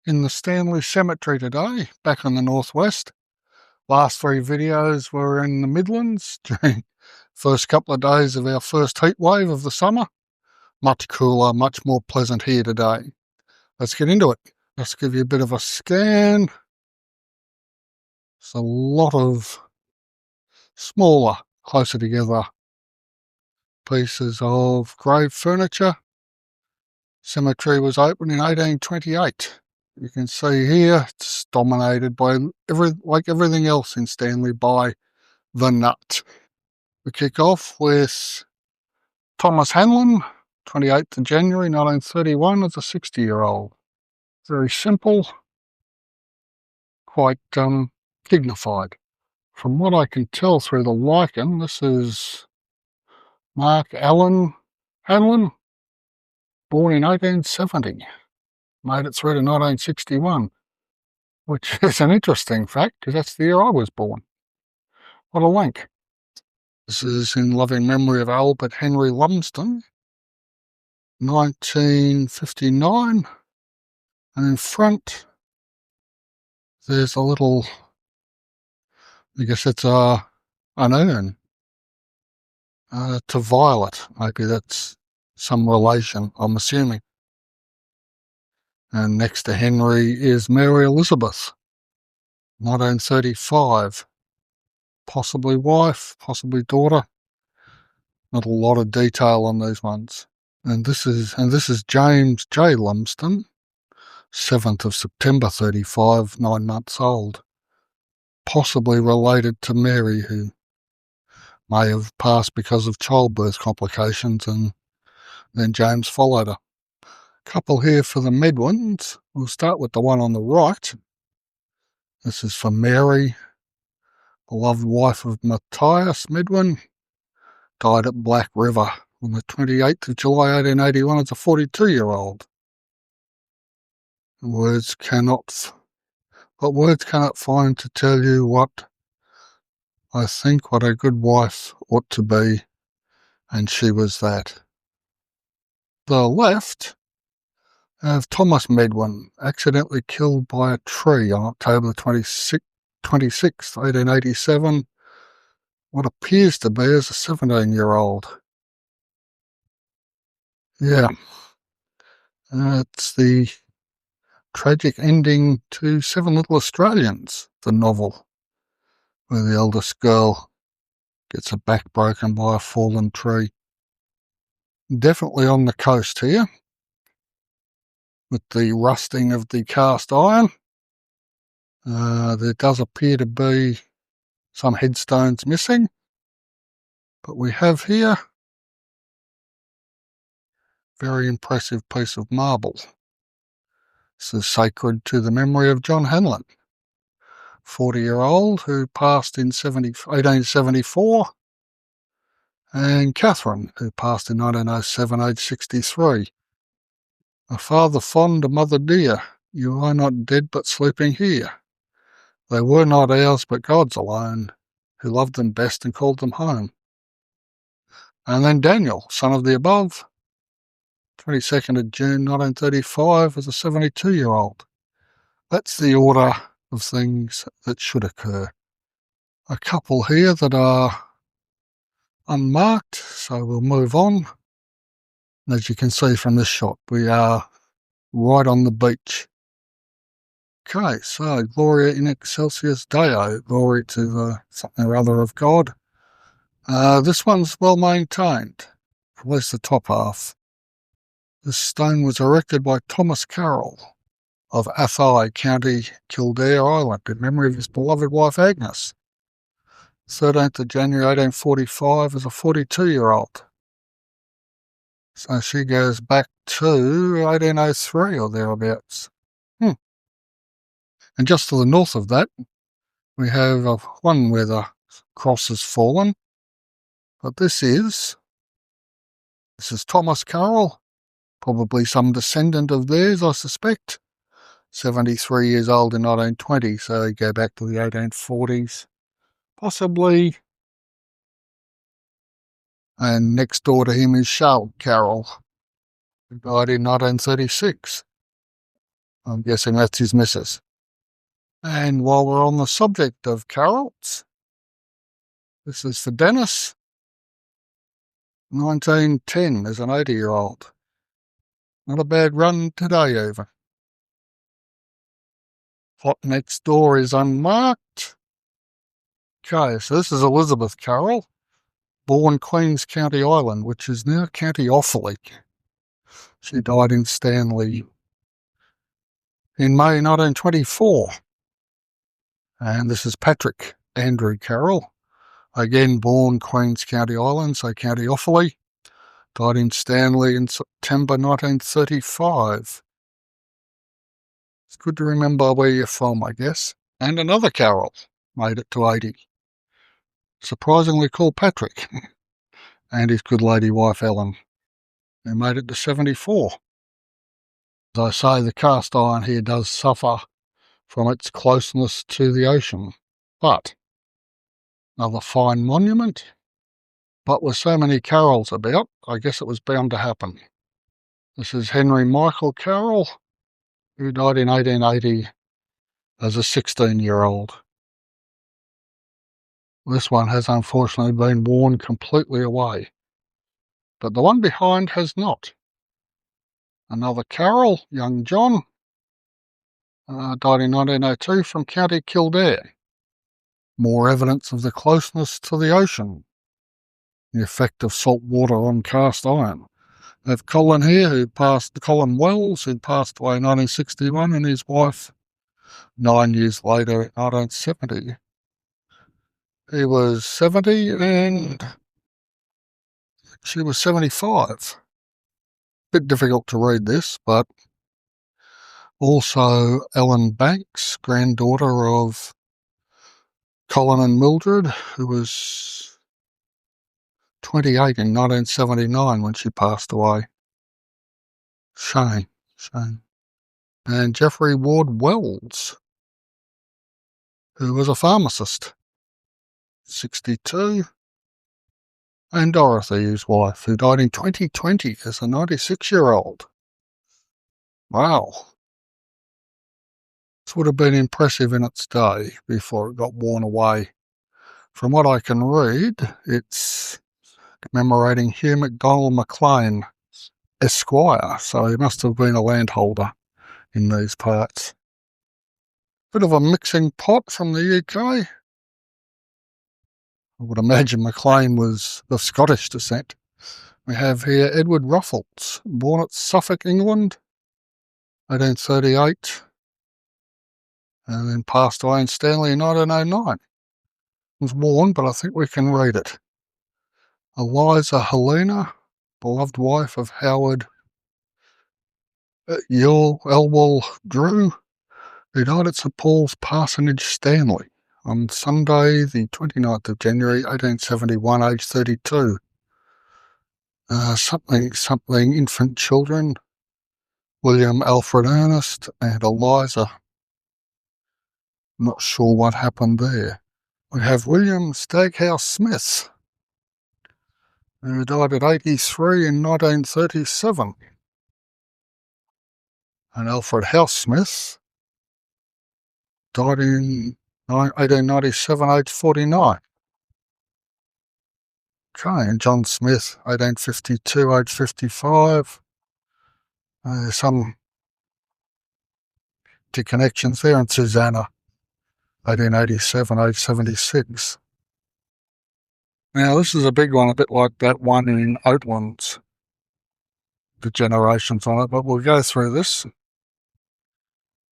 In the Stanley Cemetery today, back in the northwest. Last three videos were in the Midlands during first couple of days of our first heat wave of the summer. Much cooler, much more pleasant here today. Let's get into it. Let's give you a bit of a scan. It's a lot of smaller, closer together pieces of grave furniture. Cemetery was opened in 1828. You can see here it's dominated by like everything else in Stanley by the nut. We kick off with Thomas Hanlon, 28th of January 1931, as a 60-year-old. Very simple, quite dignified. From what I can tell through the lichen, this is Mark Allen Hanlon, born in 1870. Made it through to 1961, which is an interesting fact because that's the year I was born. What a link. This is in loving memory of Albert Henry Lumsden, 1959. And in front, there's a little, I guess it's an urn to Violet. Maybe that's some relation, I'm assuming. And next to Henry is Mary Elizabeth, 1935. Possibly wife, possibly daughter. Not a lot of detail on these ones. And this is James J. Lumsden, 7th of September 35, 9 months old. Possibly related to Mary, who may have passed because of childbirth complications, and then James followed her. Couple here for the Medwins. We'll start with the one on the right. This is for Mary, beloved wife of Matthias Medwin, died at Black River on the 28th of July 1881 as a 42-year-old. Words cannot find to tell you what I think what a good wife ought to be, and she was that. The left have Thomas Medwin, accidentally killed by a tree on October 26, 1887, what appears to be as a 17-year-old. Yeah, it's the tragic ending to Seven Little Australians, the novel, where the eldest girl gets her back broken by a fallen tree. Definitely on the coast here, with the rusting of the cast iron. There does appear to be some headstones missing, but we have here a very impressive piece of marble. This is sacred to the memory of John Hanlon, 40-year-old who passed in 1874, and Catherine, who passed in 1907, aged 63. A father fond, a mother dear, you are not dead but sleeping here. They were not ours but God's alone, who loved them best and called them home. And then Daniel, son of the above, 22nd of June 1935, as a 72-year-old. That's the order of things that should occur. A couple here that are unmarked, so we'll move on. As you can see from this shot, we are right on the beach. Okay, so Gloria in excelsis Deo, glory to the something or other of God. This one's well maintained, at least the top half. This stone was erected by Thomas Carroll of Athy, County Kildare, Ireland, in memory of his beloved wife Agnes. 13th of January 1845 as a 42-year-old. So she goes back to 1803 or thereabouts. And just to the north of that, we have one where the cross has fallen. But this is Thomas Carroll, probably some descendant of theirs, I suspect. 73 years old in 1920, so you go back to the 1840s, possibly. And next door to him is Charlotte Carroll, who died in 1936. I'm guessing that's his missus. And while we're on the subject of carols, this is for Dennis, 1910, as an 80-year-old. Not a bad run today, even. Plot next door is unmarked. Okay, so this is Elizabeth Carroll, born Queens County Island, which is now County Offaly. She died in Stanley in May 1924. And this is Patrick Andrew Carroll, again born Queens County Island, so County Offaly. Died in Stanley in September 1935. It's good to remember where you're from, I guess. And another Carroll made it to 80. Surprisingly called Patrick. And his good lady wife Ellen, who made it to 74. As I say, the cast iron here does suffer from its closeness to the ocean. But another fine monument. But with so many Carrolls about, I guess it was bound to happen. This is Henry Michael Carroll, who died in 1880 as a 16-year-old. This one has unfortunately been worn completely away, but the one behind has not. Another Carroll, young John, died in 1902 from County Kildare. More evidence of the closeness to the ocean, the effect of salt water on cast iron. We have Colin here, Colin Wells, who passed away in 1961, and his wife 9 years later in 1970. He was 70 and she was 75. Bit difficult to read this, but also Ellen Banks, granddaughter of Colin and Mildred, who was 28 in 1979 when she passed away. Shame. And Jeffrey Ward Wells, who was a pharmacist, 62. And Dorothy, his wife, who died in 2020 as a 96-year-old. Wow. This would have been impressive in its day before it got worn away. From what I can read, it's commemorating Hugh MacDonald MacLean, Esquire, so he must have been a landholder in these parts. Bit of a mixing pot from the UK. I would imagine MacLean was of Scottish descent. We have here Edward Ruffles, born at Suffolk, England, 1838, and then passed away in Stanley in 1909. It was worn, but I think we can read it. Eliza Helena, beloved wife of Howard Elwell Drew, who died at St Paul's Parsonage, Stanley, on Sunday, the 29th of January, 1871, aged 32. Something infant children, William Alfred Ernest and Eliza. Not sure what happened there. We have William Staghouse Smith, who died at 83 in 1937. And Alfred House Smith died in 1897, aged 49. Okay, and John Smith, 1852, aged 55. There's some connections there. And Susanna, 1887, aged 76. Now, this is a big one, a bit like that one in Oatlands, the generations on it, but we'll go through this.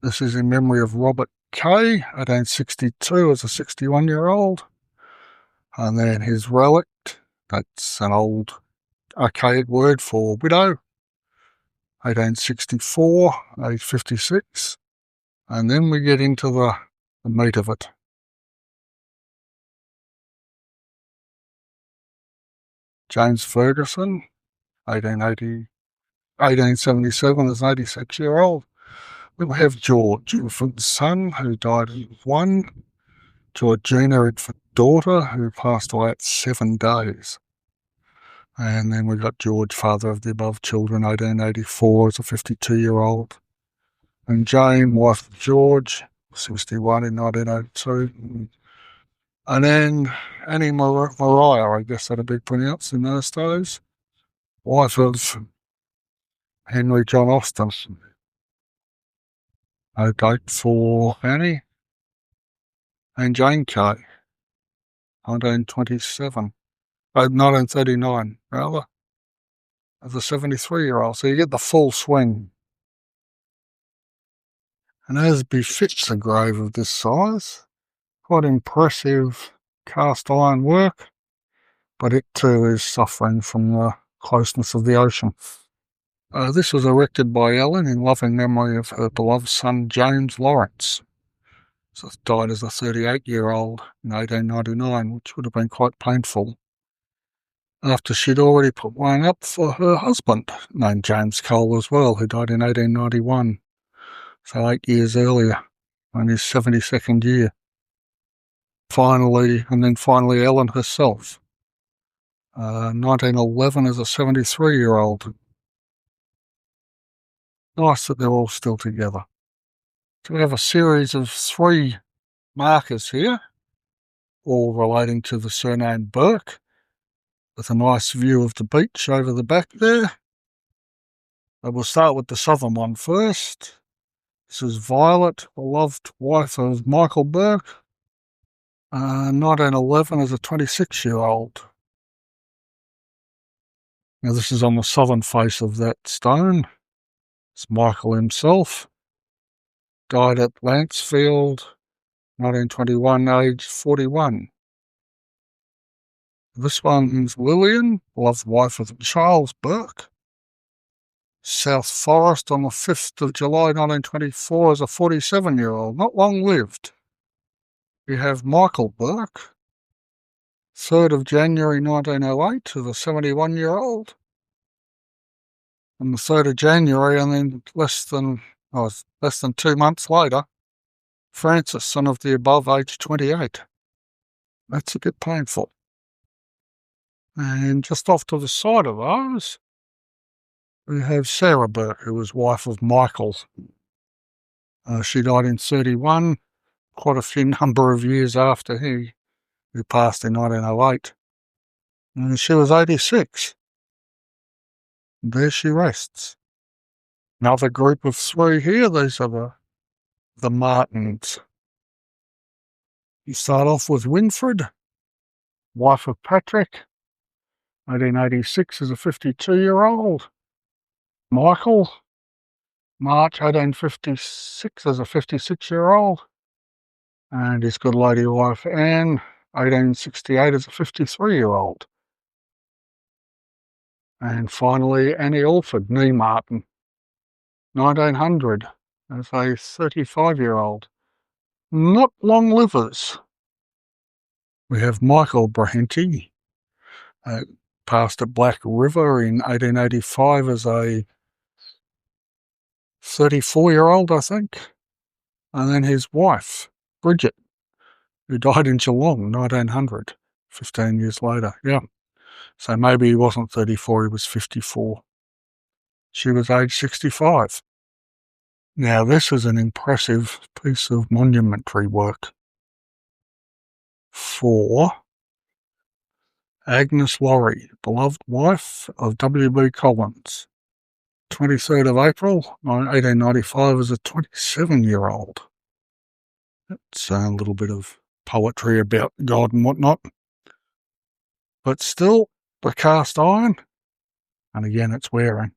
This is in memory of Robert Kay, 1862, as a 61-year-old. And then his relict, that's an old archaic word for widow, 1864, age 56. And then we get into the meat of it. James Ferguson, 1877, as an 86-year-old. We'll have George, infant son, who died at 1. Georgina, infant daughter, who passed away at 7 days. And then we've got George, father of the above children, 1884, as a 52-year-old. And Jane, wife of George, 61 in 1902. And then Annie Mariah, I guess that'd be pronounced in those days, wife of Henry John Austen. No date for Annie. And Jane Kay, 1927. 1939, rather, as a 73-year-old. So you get the full swing. And as befits a grave of this size, quite impressive cast iron work, but it too is suffering from the closeness of the ocean. This was erected by Ellen in loving memory of her beloved son James Lawrence. So died as a 38-year-old in 1899, which would have been quite painful, after she'd already put one up for her husband, named James Cole as well, who died in 1891, so 8 years earlier, in his 72nd year. Finally Ellen herself, 1911 as a 73-year-old. Nice that they're all still together. So we have a series of 3 markers here, all relating to the surname Burke, with a nice view of the beach over the back there. We'll start with the southern one first. This is Violet, beloved wife of Michael Burke, 1911 as a 26-year-old. Now this is on the southern face of that stone. It's Michael himself. Died at Lancefield, 1921, aged 41. This one's Lillian, beloved wife of Charles Burke. South Forest on the 5th of July 1924 as a 47-year-old, not long lived. We have Michael Burke, 3rd of January 1908 as a 71-year-old. On the 3rd of January, and then less than 2 months later, Francis, son of the above, aged 28. That's a bit painful. And just off to the side of those, we have Sarah Burke, who was wife of Michael. She died in 31, quite a few number of years after he, who passed in 1908. And she was 86. There she rests. Another group of 3 here, these are the Martins. You start off with Winfred, wife of Patrick, 1886 as a 52-year-old. Michael, March 1856 as a 56-year-old. And his good lady wife Anne, 1868 as a 53-year-old. And finally Annie Alford, nee Martin, 1900 as a 35-year-old. Not long livers. We have Michael Brahenty, passed at Black River in 1885 as a 34-year-old, I think. And then his wife, Bridget, who died in Geelong, 1900, 15 years later. Yeah. So maybe he wasn't 34, he was 54. She was aged 65. Now, this is an impressive piece of monumentary work for Agnes Laurie, beloved wife of W.B. Collins, 23rd of April, 1895 as a 27-year-old. That's a little bit of poetry about God and whatnot. But still, the cast iron, and again it's wearing.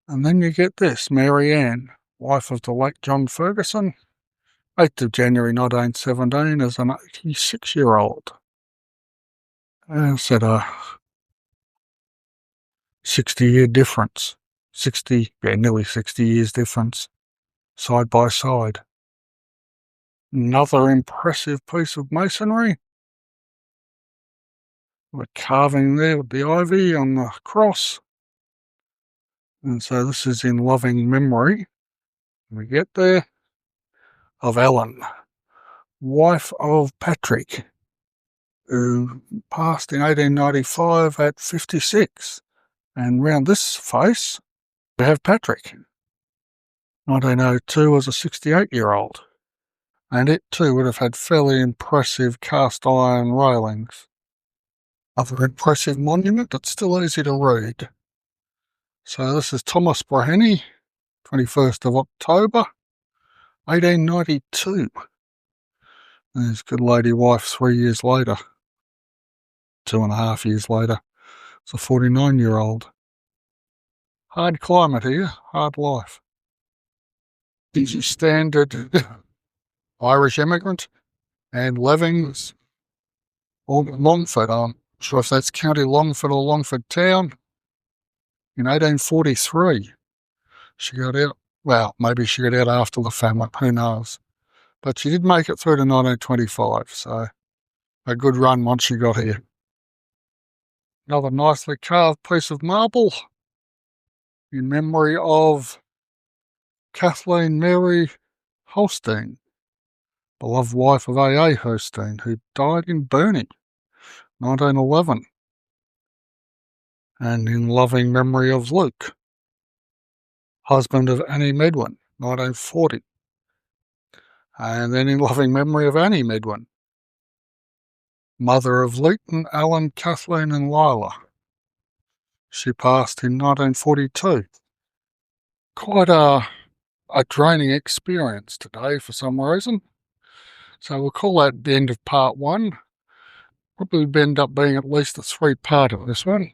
And then you get this, Mary Ann, wife of the late John Ferguson, 8th of January 1917 as an 86-year-old. It's at a 60-year difference. Nearly 60 years difference, side by side. Another impressive piece of masonry. The carving there with the ivy on the cross. And so this is in loving memory, we get there, of Ellen, wife of Patrick, who passed in 1895 at 56. And round this face, we have Patrick. 1902 was a 68-year-old, and it too would have had fairly impressive cast iron railings. Other impressive monument that's still easy to read. So this is Thomas Breheny, 21st of October, 1892. And his good lady wife 3 years later, 2.5 years later. It's a 49-year-old. Hard climate here, hard life. He's a standard Irish immigrant, and Levings, or Longford. I'm not sure if that's County Longford or Longford Town. In 1843, she got out. Well, maybe she got out after the famine, who knows. But she did make it through to 1925, so a good run once she got here. Another nicely carved piece of marble in memory of Kathleen Mary Holstein, beloved wife of A.A. Holstein, who died in Burnie, 1911. And in loving memory of Luke, husband of Annie Medwin, 1940. And then in loving memory of Annie Medwin, mother of Leighton, Alan, Kathleen and Lila. She passed in 1942. Quite a draining experience today for some reason. So we'll call that the end of part one. Probably end up being at least a 3-part of this one.